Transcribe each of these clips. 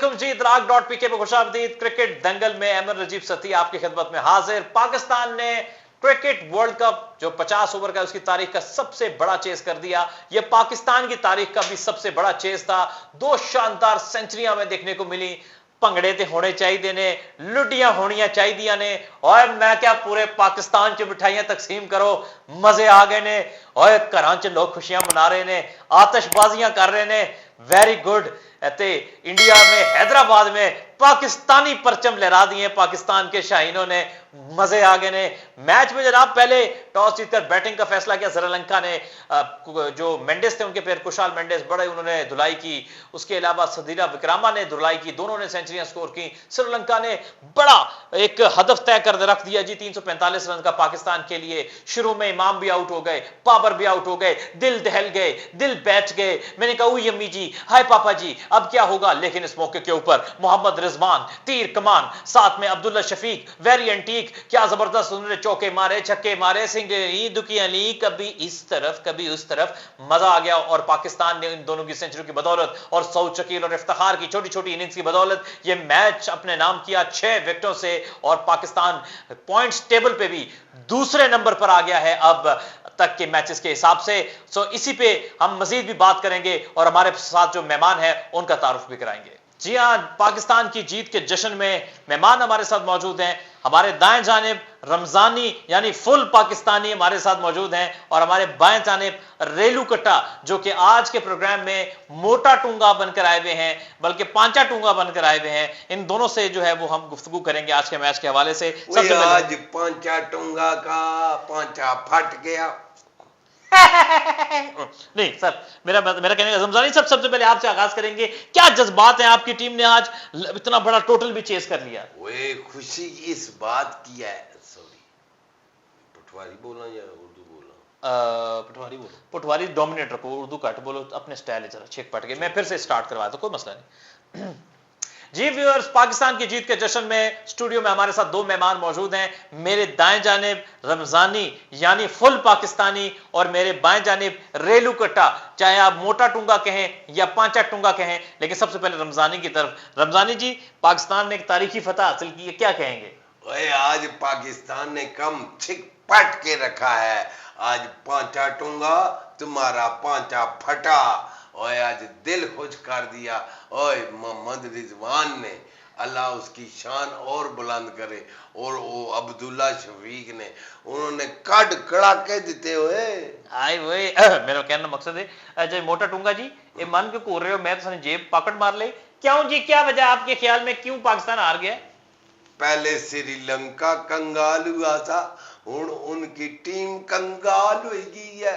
वालेकुम जी। इतराक.pk पे खुशामदीद। क्रिकेट दंगल में अहमद नजीब सती आपकी खिदमत में हाजिर। पाकिस्तान ने क्रिकेट वर्ल्ड कप जो 50 ओवर का उसकी तारीख का सबसे बड़ा चेस कर दिया। यह पाकिस्तान की तारीख का भी सबसे बड़ा चेस था। दो शानदार सेंचुरियां हमें देखने को मिली। भंगड़े ते होने चाहिए ने, लुडियां होनियां चाहिए ने, और मैं क्या पूरे पाकिस्तान च मिठाइयां तकसीम करो, मजे आ गए ने। और घरां च लोग खुशियां मना रहे ने, आतिशबाजियां कर रहे ने। Very good. इंडिया में हैदराबाद में पाकिस्तानी परचम लहरा दिए पाकिस्तान के शाहीनों ने। मजे आ गए ने। मैच में जनाब पहले टॉस जीतकर बैटिंग का फैसला किया श्रीलंका ने। जो मेंडिस थे उनके प्लेयर कुशाल मेंडिस बड़े उन्होंने धुलाई की। उसके अलावा सदीरा विक्रमा ने धुलाई की। दोनों ने सेंचुरियां स्कोर की। श्रीलंका ने बड़ा एक हदफ तय कर रख दिया जी, 345 रन का पाकिस्तान के लिए। शुरू में इमाम भी आउट हो गए, बाबर भी आउट हो गए, दिल दहल गए, दिल बैठ गए। मैंने कहा उई अम्मी जी, हाय पापा जी, अब क्या होगा। लेकिन इस मौके के ऊपर मोहम्मद रिजवान तीर कमान, साथ में अब्दुल्ला शफीक वेरी एंटीक, क्या जबरदस्त उन्होंने चौके मारे, छक्के मारे, सिंगली दुकी अली, कभी इस तरफ कभी उस तरफ। मजा आ गया। और पाकिस्तान ने इन दोनों की सेंचुरी की बदौलत और सऊद शकील और इफ्तिखार की छोटी छोटी इनिंग्स की बदौलत यह मैच अपने नाम किया 6 विकेटों से। और पाकिस्तान पॉइंट्स टेबल पे भी दूसरे नंबर पर आ गया है अब तक के मैचेस के हिसाब से। सो इसी पे हम मजीद भी बात करेंगे और हमारे साथ जो मेहमान है उनका तारुफ भी कराएंगे। जी हां, पाकिस्तान की जीत के जश्न में मेहमान हमारे साथ मौजूद हैं। हमारे दाएं जानिब रमजानी यानी फुल पाकिस्तानी हमारे साथ मौजूद हैं, और हमारे बाएं जानिब रेलू कट्टा जो कि आज के प्रोग्राम में मोटा टूंगा बनकर आए हुए हैं, बल्कि पांचा टूंगा बनकर आए हुए हैं। इन दोनों से जो है वो हम गुफ्तगू करेंगे आज के मैच के हवाले से। सबसे आज पांचा टूंगा का पांचा फट गया। नहीं सर, मेरा कहने का रमजानी सब सबसे पहले आपसे आगाज करेंगे। क्या जज्बात हैं, आपकी टीम ने आज इतना बड़ा टोटल भी चेस कर लिया। वे खुशी इस बात की है, सॉरी पटवारी बोला या उर्दू बोला? पटवारी बोलो। पटवारी डोमिनेट रखो, उर्दू कट बोलो, अपने स्टाइल है जरा छेक पट के। मैं फिर से स्टार्ट करवाया तो कोई मसला नहीं। जी व्यूअर्स, पाकिस्तान की जीत के जश्न में स्टूडियो में हमारे साथ दो मेहमान मौजूद हैं। मेरे दाएं जानिब रमजानी यानी फुल पाकिस्तानी, और मेरे बाएं जानिब रेलू कट्टा, चाहे आप मोटा टूंगा कहें या पांचा टूंगा कहें। लेकिन सबसे पहले रमजानी की तरफ। रमजानी जी, पाकिस्तान ने एक तारीखी फतह हासिल की है, क्या कहेंगे? ओए आज पाकिस्तान ने कम छिक पट के रखा है। आज पांचा टूंगा तुम्हारा पांचा फटा। ओए आज दिल खुश कर दिया। ओए मोहम्मद रिजवान ने, अल्लाह उसकी शान और बुलंद करे, और वो अब्दुल्ला शफीक ने, उन्होंने कड़ कड़ाके देते हुए आए हुए। मेरा कहना मकसद है जय मोटा टूंगा जी, ये मन के कोर रहे हो, मैं तो जेब पकड़ मार ले। क्यों जी, क्या वजह आपके ख्याल में, क्यों पाकिस्तान हार गया? पहले श्रीलंका कंगाल हुआ था, हुण उनकी टीम कंगाल होगी है।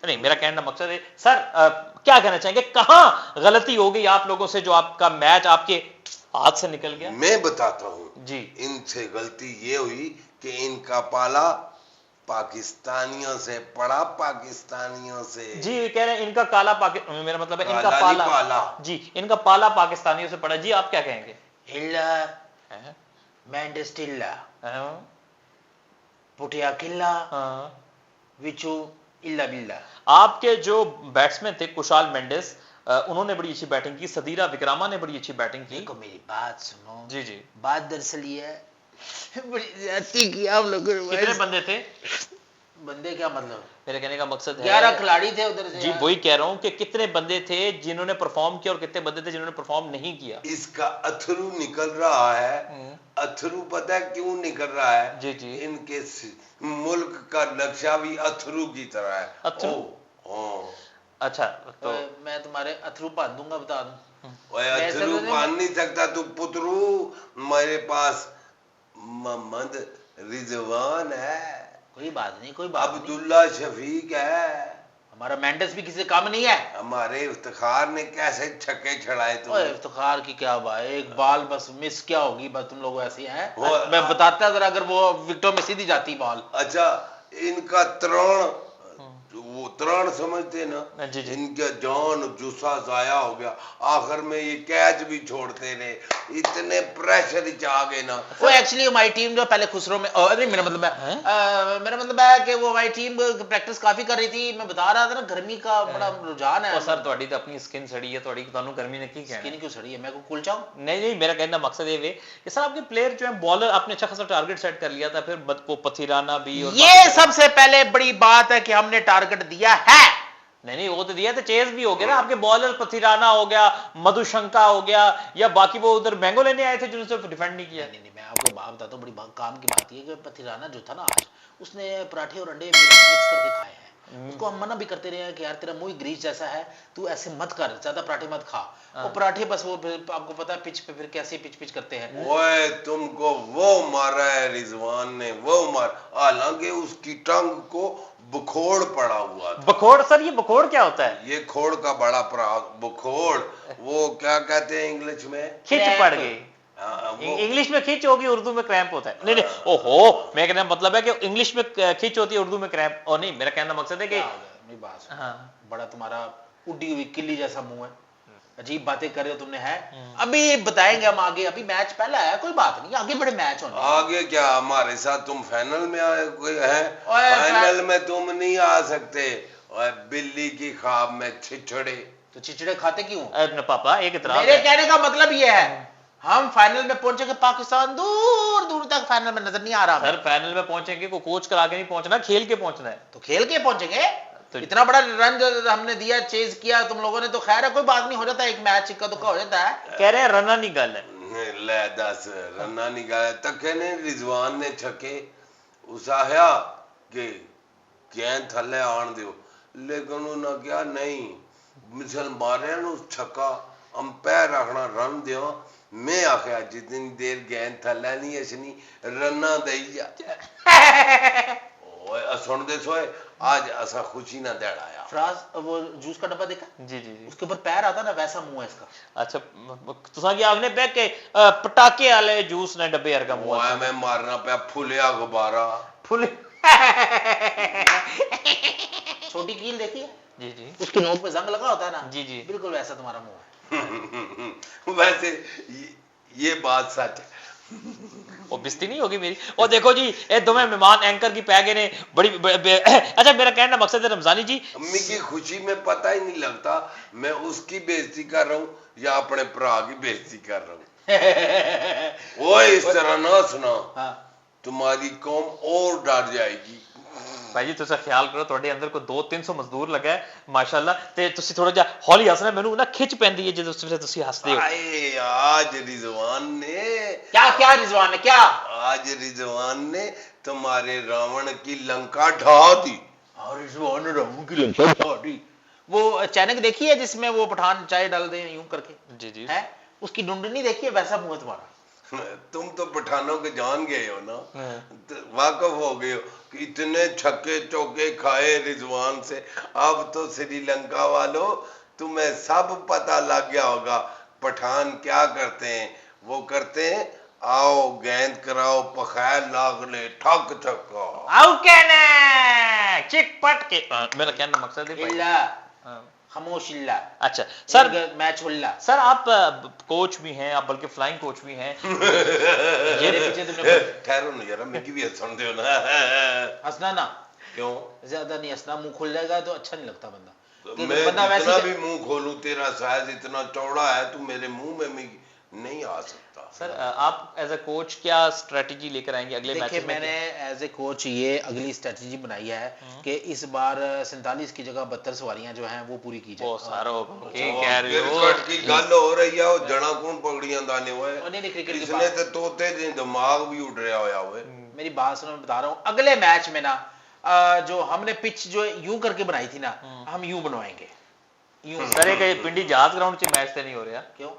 नहीं, मेरा कहना मकसद है सर, क्या कहना चाहेंगे, कहां गलती हो गई आप लोगों से जो आपका मैच आपके हाथ से निकल गया? मैं बताता हूं जी। इनसे गलती ये हुई कि इनका पाला पाकिस्तानियों से पड़ा, पाकिस्तानियों से। जी कह रहे हैं इनका काला मेरा मतलब है इनका पाला जी, इनका पाला पाकिस्तानियों से पड़ा। जी आप क्या कहेंगे? हिल्ला मेंडिस टिल्ला पुटिया किल्ला विचू इल्ला बिल्ला। आपके जो बैट्समैन थे कुशाल मेंडिस, उन्होंने बड़ी अच्छी बैटिंग की। सदीरा विक्रमा ने बड़ी अच्छी बैटिंग की। देखो मेरी बात सुनो। जी जी। बात दरअसल ये है, बड़ी ज्यादती की आप लोगों ने। कितने बंदे थे? बंदे क्या मतलब? मेरे कहने का मकसद है 11 खिलाड़ी थे उधर से। जी वही कह रहा हूं कि कितने बंदे थे जिन्होंने परफॉर्म किया और कितने बंदे थे जिन्होंने परफॉर्म नहीं किया। इसका अथरू निकल रहा है। अथरू पता है क्यों निकल रहा है? जी जी। इनके मुल्क का नक्शा भी अथरू की तरह है। अथरू? अच्छा, तो मैं तुम्हारे अथरू बांध दूंगा, बता दूं। अथरू बांध नहीं सकता तू पुतरू। मेरे पास मोहम्मद रिजवान है, कोई बात नहीं, कोई बात नहीं। अब्दुल्ला शफीक है, हमारा मेंडिस भी किसी काम नहीं है। हमारे इफ्तिखार ने कैसे छक्के छड़ाए तुम? इफ्तिखार की क्या बात, एक बॉल बस मिस क्या होगी, बस तुम लोग ऐसे हैं। मैं बताता जरा, अगर वो विकेटों में सीधी जाती बॉल। अच्छा, इनका तरण वो त्राण समझते ना, जी जी। इनका जान जुस्सा जाया हो गया, आखिर में ये कैच भी छोड़ते रहे, इतने प्रेशर आ गए ना। वो एक्चुअली हमारी टीम जो पहले खुसरो में नहीं, मेरा मतलब है कि वो हमारी टीम प्रैक्टिस काफी कर रही थी। मैं बता रहा था ना, गर्मी का बड़ा रुझान है। सर ਤੁਹਾਡੀ ਤਾਂ ਆਪਣੀ स्किन सड़ी है, ਤੁਹਾਡੀ ਤੁਹਾਨੂੰ गर्मी ने की कहना स्किन क्यों सड़ी है? मैं को कुल चाहूं? नहीं नहीं, मेरा कहना मकसद ये वे कि सर आपके प्लेयर जो है बॉलर आपने अच्छा खासा टारगेट सेट कर लिया था, फिर वो पथिराना भी और ये सबसे पहले बड़ी बात है कि हमने टारगेट दिया है। नहीं वो तो दिया, तो चेज भी हो गया ना। आपके बॉलर पथिराना हो गया, मधुशंका हो गया, या बाकी वो उधर मैंगो लेने आए थे जिन्होंने सिर्फ डिफेंड नहीं किया। नहीं, मैं आपको बात बताता हूँ, बड़ी काम की बात ये कि पथिराना जो था ना, आज उसने पराठे और अंडे मिक्स करके खाए हैं। उसको हम मना भी करते रहे हैं कि यार तेरा मुंह ग्रीस जैसा है, तू ऐसे मत कर, ज्यादा पराठे मत खा। और पराठे बस वो आपको पता है पिच पे फिर कैसे पिच करते हैं। ओए तुमको वो मारा है रिजवान ने, वो मार, हालांकि उसकी टंग को बखोड़ पड़ा हुआ था। बखोड़? सर ये बखोड़ क्या होता है? ये खोड़ का बड़ा बखोड़, वो क्या कहते हैं इंग्लिश में? खिंच पड़ गई। इंग्लिश में खिंच होगी, उर्दू में क्रैम्प होता है। नहीं नहीं, ओहो, मैं कहने मतलब है कि इंग्लिश में खिंच होती है, उर्दू में क्रैम्प। और नहीं, मेरा कहना मकसद है कि बड़ा तुम्हारा उड़ी हुई किल्ली जैसा मुंह है, अजीब बातें कर रहे हो तुमने। है अभी बताएंगे हम आगे, अभी मैच पहला है, कोई बात नहीं, आगे बड़े मैच होने। आगे क्या हमारे साथ तुम फाइनल में आए कोई है? फाइनल में तुम नहीं आ सकते। और बिल्ली की ख्वाब में छिछड़े। तो छिछड़े खाते क्यों? अपने पापा एक इतराज मेरे है। कहने का मतलब ये है, हम फाइनल में पहुंचेंगे, पाकिस्तान दूर दूर तक फाइनल में नजर नहीं आ रहा। सर फाइनल में पहुंचेंगे, को कोच करा के नहीं पहुंचना, खेल के पहुंचना है। तो खेल के पहुंचेंगे। तो इतना बड़ा रन जो हमने दिया, चेज किया तुम लोगों ने, तो खैर है, कोई बात नहीं, हो जाता है, एक मैच इक्का दुक्का हो जाता है। कह रहे हैं रना नहीं गल है। ले दस रन्ना नहीं गया तके ने, रिजवान ने छके उसाया कि गेंद थले आन दियो, लेकिन उन्होंने क्या नहीं, मिसल मारे छक्का, अंपायर आखना रन दियो। मैं आख्या जितनी देर गेंद थले नहीं असनी रन्ना दई जा। ओए सुन दे सोए, आज असा खुशी ना दड़ाया। फ्राज वो जूस का डब्बा देखा? जी जी जी। उसके ऊपर पैर आता ना, वैसा मुंह है इसका। अच्छा, तुसा की आपने बैठ के पटाखे वाले जूस ने डब्बे वर्गा मुंह है। मैं मारना पे फुलिया गुब्बारा फुल। छोटी कील देखी है? जी जी। उसकी नोक पे जंग लगा होता है ना, जी जी, बिल्कुल वैसा तुम्हारा मुंह है। वैसे ये बात सच है। वो बिस्ती नहीं होगी मेरी। और देखो जी, ये दोवें मेहमान एंकर की पैगे ने बड़ी अच्छा, मेरा कहना मकसद है रमजानी जी, अम्मी की खुशी में पता ही नहीं लगता मैं उसकी बेइज्जती कर रहा हूँ या अपने भरा की बेइज्जती कर रहा हूँ। वो इस तरह ना सुना, तुम्हारी कौम और डर जाएगी। भाई जी तुसा ख्याल करो, ਤੁਹਾਡੇ ਅੰਦਰ ਕੋਈ 200-300 ਮਜ਼ਦੂਰ ਲੱਗਾ ਹੈ ਮਾਸ਼ਾਅੱਲਾ, ਤੇ ਤੁਸੀਂ ਥੋੜਾ ਜਿਹਾ ਹੌਲੀ ਹੱਸਣਾ, ਮੈਨੂੰ ਨਾ ਖਿੱਚ ਪੈਂਦੀ ਹੈ ਜਦੋਂ ਤੁਸੀਂ ਹੱਸਦੇ ਹੋ। आए आज रिजवान ने क्या रिजवान ने क्या? आज रिजवान ने तुम्हारे रावण की लंका ढा दी। रिजवान ने रावण की लंका ढा दी। वो चैनक देखी है जिसमें वो पठान चाय डाल दे यूं करके? जी जी। है उसकी डुंडनी देखी है? वैसा मुंह है तुम्हारा। तुम तो पठानों के जान गए हो ना, तो वाकफ हो गए हो कि इतने छक्के चौके खाए रिजवान से। अब तो श्रीलंका वालों तुम्हें सब पता लग गया होगा पठान क्या करते हैं। वो करते हैं, आओ गेंद कराओ, पखैर लाग ले, ठक छक्का, आओ कहना चिक पट के। मेरा कहना मकसद है इल्ला खामोश इल्ला। अच्छा सर, मैच हुल्ला। सर आप कोच भी हैं, आप बल्कि फ्लाइंग कोच भी हैं। ये पीछे तुमने ठहरो ना जरा, मैं भी सुन दो ना। हंसना ना, क्यों ज्यादा नहीं हंसना, मुंह खुल जाएगा तो अच्छा नहीं लगता बंदा। मैं जितना भी मुंह खोलूं, तेरा साइज इतना चौड़ा है, तू मेरे मुंह में नहीं आ सकता। सर आप एज ए कोच क्या स्ट्रेटजी लेकर आएंगे अगले मैच में? मैंने एज ए कोच ये अगली स्ट्रेटजी बनाई है कि इस बार 47 की जगह 72 सवारियां जो हैं वो पूरी की जाए। क्रिकेट की गल हो रही है, वो जड़ा कौन पगड़ियां दाने हुए, इसने तो तोते दिमाग भी उड़ रहा होया हुए। मेरी बात सुनो, मैं बता रहा हूँ, अगले मैच में ना जो हमने पिच जो यूं करके बनाई थी ना, हम यूं बनवाएंगे। यूं सर एक पिंडी जहाज ग्राउंड से मैच तो नहीं हो रहा? क्यों?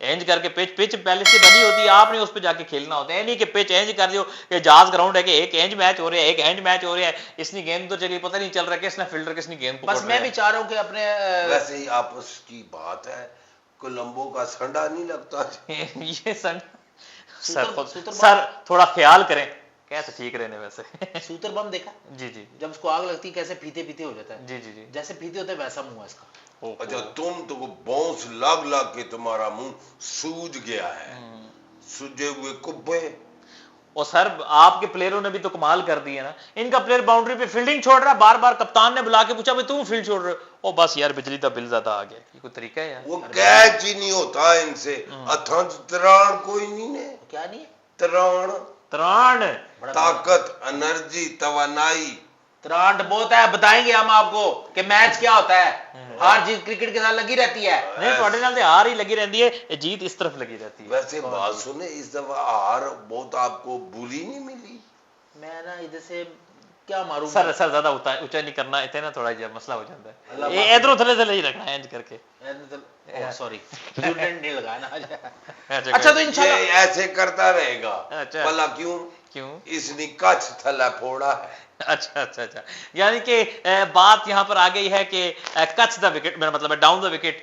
एंज करके पिच पहले से बनी होती है, आपने उस पे जाके खेलना होता है। नहीं कि पिच एंज कर दियो कि जहाज ग्राउंड है कि एक एंज मैच हो रहा है, एक एंड मैच हो रहा है, इसनी गेंद तो चली पता नहीं चल रहा किसने फील्डर किसने गेंद पकड़। बस मैं भी चाह रहा हूं कि अपने वैसे ही आपस की बात है, कोलंबो का संडा नहीं लगता। ये सर थोड़ा ख्याल करें। कैसे ठीक रहने वैसे। सूतर बम देखा? जी जी जब उसको आग लगती है कैसे फीते फीते हो जाता है, जी जी जी। जैसे फीते होते हैं वैसा मुंह है इसका। अच्छा, तुम तो बांस लग लग के तुम्हारा मुंह सूज गया है, सूजे हुए कुब्बे। और सर आपके प्लेयरों ने भी तो कमाल कर दी है ना, इनका प्लेयर बाउंड्री पे फील्डिंग छोड़ रहा है, बार बार कप्तान ने बुला के पूछा भाई तुम फील्ड छोड़ रहे हो, ओ बस यार बिजली का बिल ज्यादा आ गया। ये कोई तरीका है यार? वो कैच ही नहीं होता इनसे, अथंत त्राण कोई नहीं ने। क्या नहीं है? त्राण, त्राण ताकत, एनर्जी, तवानाई। त्रांड बहुत है, बताएंगे हम आपको कि मैच क्या होता है। हार जीत क्रिकेट के साथ लगी रहती है। नहीं ਤੁਹਾਡੇ ਨਾਲ ਤੇ हार ही लगी रहती है, जीत इस तरफ लगी रहती है। वैसे बात सुने, इस दफा हार बहुत आपको बुरी नहीं मिली? मैं ना इधर से क्या मारूं सर सर ज्यादा ऊंचा नहीं करना, इतने ना थोड़ा जब मसला हो जाता है, अल्लाह ये माफ इधरों थले थले ही रखना है इंज करके। सॉरी नहीं लगाया ना। अच्छा अच्छा तो ये इंशाल्लाह ऐसे करता रहेगा। अच्छा। भला क्यों? क्यों? इसने कच्छ थला फोड़ा है। अच्छा अच्छा अच्छा, यानी कि बात यहाँ पर आ गई है कि कच द विकेट, मेरा मतलब है डाउन द विकेट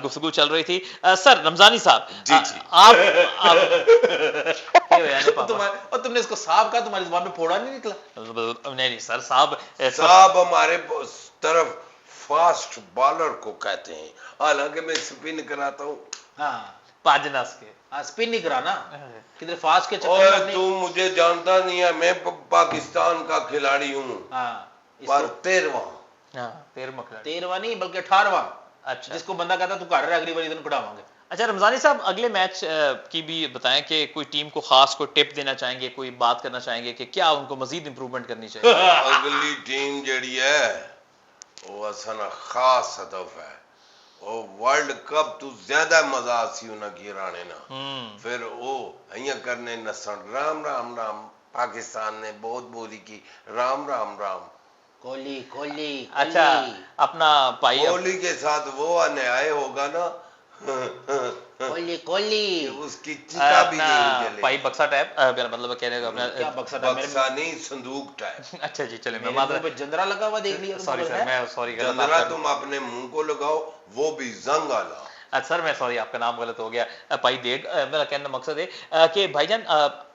गुफ्तगू चल रही थी। सर रमजानी साहब, जी जी, और तुमने इसको साहब कहा, तुम्हारी जुबान में फोड़ा नहीं निकला? नहीं नहीं सर, साहब साहब हमारे तरफ फास्ट बॉलर को कहते हैं, हालांकि मैं स्पिन कराता हूँ। हाँ पाजनास के स्पिन नहीं कराना, किधर फास्ट के ओए चक्कर में तू मुझे जानता नहीं है, मैं पाकिस्तान का खिलाड़ी हूँ, पर 13वां खिलाड़ी। 13वां नहीं बल्कि 18वां। अच्छा, जिसको बंदा कहता तू घर है, अगली बार इधर कढ़ावांगे। अच्छा रमजानी साहब, अगले मैच की भी बताएं कि कोई टीम को खास कोई टिप देना चाहेंगे, कोई बात करना चाहेंगे कि क्या उनको मजीद इंप्रूवमेंट करनी चाहिए? अगली टीम जड़ी है वो असन खास हदफ है, वो वर्ल्ड कप तू ज्यादा मजा आसी ना की राणे ना, फिर वो अइया करने नसन। राम राम राम, पाकिस्तान ने बहुत बोली की राम राम राम। कोहली कोहली अच्छा, अपना भाई कोहली के साथ वो अन्याय होगा ना, कोहली कोहली उसकी चिता भी नहीं जले। भाई बक्सा टाइप, मेरा मतलब कहने का अपना क्या बक्सा टाइप? बक्सा नहीं, संदूक टाइप। अच्छा जी, चले मैं मेरे मुंह पे जंदरा लगा हुआ देख लिया। सॉरी सर, मैं सॉरी जंदरा तुम अपने मुंह को लगाओ, वो भी जंग आला। सर मैं सॉरी, आपका नाम गलत हो गया। भाई देग, मेरा कहने का मकसद है कि भाईजान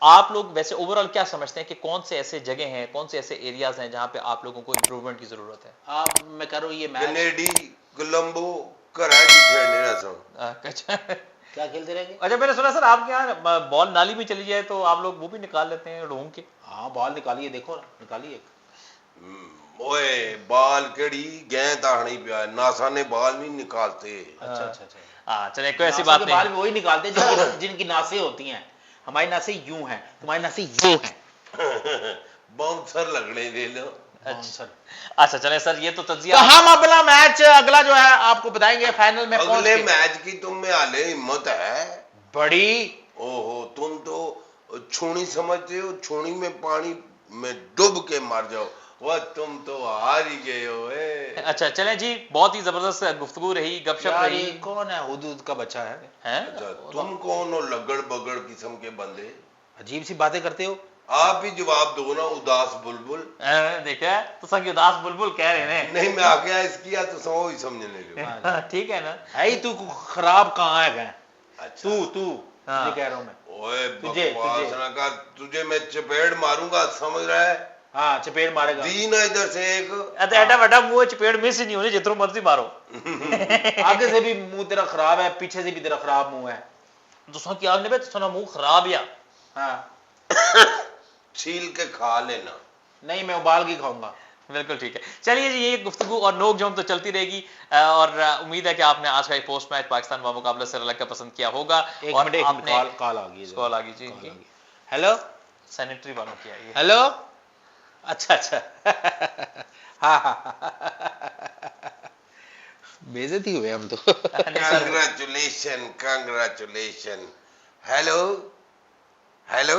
आप लोग वैसे ओवरऑल क्या समझते हैं कि कौन से ऐसे जगह हैं, कौन से ऐसे एरियाज हैं जहां पे आप लोगों को इंप्रूवमेंट की जरूरत है? आप मैं कह रहा हूँ ये मैच कनेडी, कोलंबो, कराची खेलने ना सब। अच्छा क्या खेलते रहेंगे? अच्छा, मैंने सुना सर आपके यहाँ बॉल नाली में चली जाए तो आप लोग वो भी निकाल लेते हैं ढूंढ के? हाँ बॉल निकालिए, देखो ना निकालिए। ओए बाल केड़ी गए ताहनी पिया, नासा ने बाल नहीं निकालते। अच्छा अच्छा अच्छा, हाँ चले, कोई ऐसी बात नहीं। बाल वही निकालते हैं जिनकी नासें होती हैं। हमारी नासें यूं हैं, तुम्हारी नासें यूं हैं। बाउंसर लगने दे लो। अच्छा चले सर, ये तो तज्जिया। तो हम अगला मैच, अगला जो है आपको बताएंगे फाइनल में। अगले मैच की तुम में आले हिम्मत है बड़ी। ओहो, तुम तो छूनी समझते हो, छूनी में पानी में डूब के मर जाओ, वह तुम तो हार ही गए हो। अच्छा चलें जी, बहुत ही जबरदस्त गुफ्तगू रही, गपशप रही। कौन है? हुदूद का बच्चा है? अच्छा, तुम कौन हो लगड़ बगड़ किस्म के बंदे? अजीब सी बातें करते हो आप ही जवाब दो ना, उदास बुलबुल। देखा तो संग उदास बुलबुल कह रहे हैं। नहीं मैं आगे इसकी या तो सो ही समझने लगे। ठीक है ना, है तू खराब कहाँ है? अच्छा तू ये कह रहा हूँ मैं। ओए बकवास ना कर, तुझे मैं चपेट मारूंगा, समझ रहा है? हाँ चपेट मारेगा। दीन है इधर से एक। एडा बड़ा मुंह चपेट मिस ही नहीं होनी, जितना मर्जी मारो। आगे से भी मुंह तेरा खराब है, पीछे से भी तेरा खराब मुंह है। दूसरों की आग ने तो मुंह खराब या। हाँ छील के खा लेना। नहीं मैं उबाल के खाऊंगा। बिल्कुल ठीक है। चलिए जी, ये गुफ्तगू और नोक झोंक तो चलती रहेगी और उम्मीद है कि आपने आज का पोस्ट मैच पाकिस्तान व मुकाबला श्रीलंका पसंद किया होगा। और आपने कॉल आ गई, कॉल आ गई जी। हेलो, सैनिटरी वालों की आई है। हेलो, अच्छा अच्छा। हाँ बेइज्जती हुए हम तो। Congratulation congratulation. Hello hello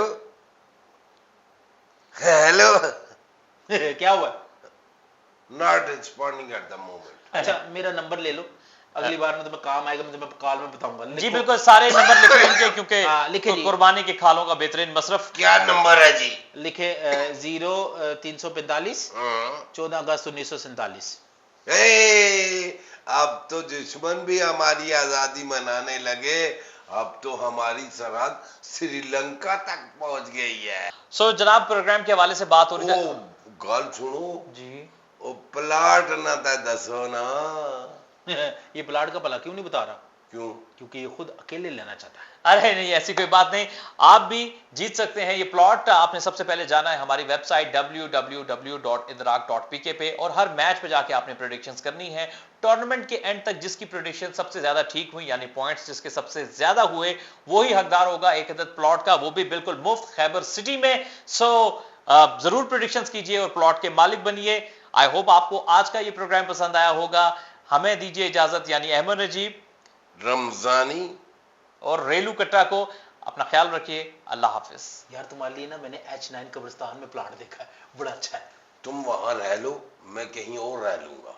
hello. क्या हुआ? Not responding at the moment. अच्छा मेरा नंबर ले लो, अगली बार में तुम्हें काम आएगा, मैं कॉल में बताऊंगा। जी बिल्कुल, सारे नंबर लिखे इनके, क्योंकि लिखे जी। कुर्बानी के खालों का बेहतरीन मसरफ। क्या नंबर है जी? लिखे 0345 14 अगस्त 1947। अब तो दुश्मन भी हमारी आजादी मनाने लगे अब तो हमारी सरहद श्रीलंका तक पहुंच गई है। सो जनाब, प्रोग्राम के हवाले से बात हो रही ओ है गल सुनो जी। ओ प्लाट ना ता दसो ना। ये प्लाट का भला क्यों नहीं बता रहा? क्यों? क्योंकि ये खुद अकेले लेना चाहता है। अरे नहीं, ऐसी कोई बात नहीं, आप भी जीत सकते हैं ये प्लॉट। आपने सबसे पहले जाना है हमारी वेबसाइट www.idrak.pk पे और हर मैच पे जाके आपने प्रेडिक्शंस करनी है। टूर्नामेंट के एंड तक जिसकी प्रेडिक्शन सबसे ज्यादा ठीक हुई, यानी पॉइंट्स जिसके सबसे ज्यादा हुए, वही हकदार होगा एक अदद प्लॉट का, वो भी बिल्कुल मुफ्त खैबर सिटी में। सो जरूर प्रेडिक्शंस कीजिए और प्लॉट के मालिक बनिए। आई होप आपको आज का ये प्रोग्राम पसंद आया होगा। हमें दीजिए इजाजत, यानी अहमद नजीब, रमजानी और रेलू कट्टा को। अपना ख्याल रखिए। अल्लाह हाफिज। यार तुम्हारे लिए ना मैंने H9 कब्रिस्तान में प्लाट देखा है, बड़ा अच्छा है। तुम वहां रह लो, मैं कहीं और रह लूंगा।